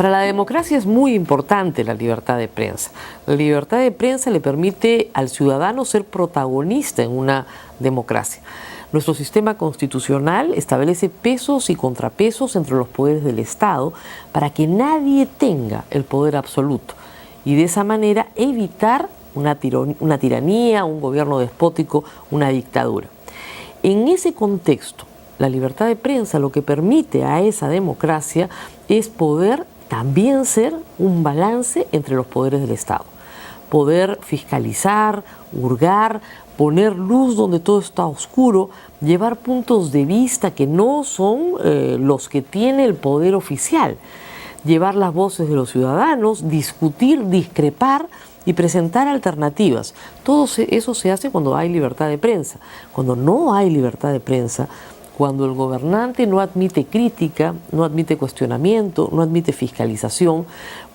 Para la democracia es muy importante la libertad de prensa. La libertad de prensa le permite al ciudadano ser protagonista en una democracia. Nuestro sistema constitucional establece pesos y contrapesos entre los poderes del Estado para que nadie tenga el poder absoluto y de esa manera evitar una tiranía, un gobierno despótico, una dictadura. En ese contexto, la libertad de prensa lo que permite a esa democracia es poder también ser un balance entre los poderes del Estado. Poder fiscalizar, hurgar, poner luz donde todo está oscuro, llevar puntos de vista que no son los que tiene el poder oficial, llevar las voces de los ciudadanos, discutir, discrepar y presentar alternativas. Todo eso se hace cuando hay libertad de prensa. Cuando no hay libertad de prensa, cuando el gobernante no admite crítica, no admite cuestionamiento, no admite fiscalización,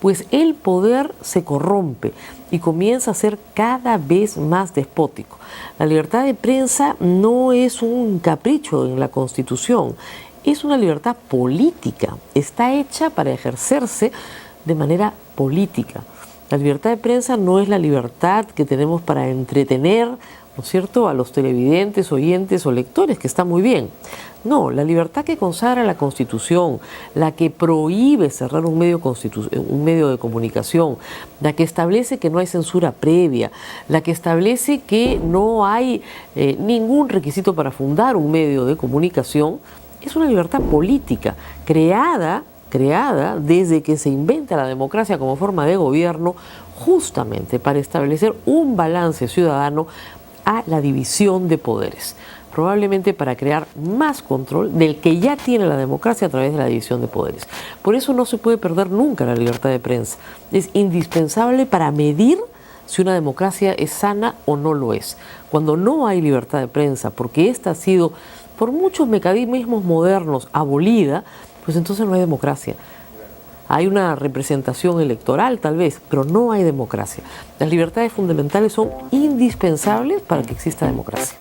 pues el poder se corrompe y comienza a ser cada vez más despótico. La libertad de prensa no es un capricho en la Constitución, es una libertad política, está hecha para ejercerse de manera política. La libertad de prensa no es la libertad que tenemos para entretener, ¿no es cierto?, a los televidentes, oyentes o lectores, que está muy bien. No, la libertad que consagra la Constitución, la que prohíbe cerrar un medio de comunicación, la que establece que no hay censura previa, la que establece que no hay ningún requisito para fundar un medio de comunicación, es una libertad política creada desde que se inventa la democracia como forma de gobierno, justamente para establecer un balance ciudadano a la división de poderes, probablemente para crear más control del que ya tiene la democracia a través de la división de poderes. Por eso no se puede perder nunca la libertad de prensa. Es indispensable para medir si una democracia es sana o no lo es. Cuando no hay libertad de prensa, porque esta ha sido por muchos mecanismos modernos abolida, pues entonces no hay democracia. Hay una representación electoral tal vez, pero no hay democracia. Las libertades fundamentales son indispensables para que exista democracia.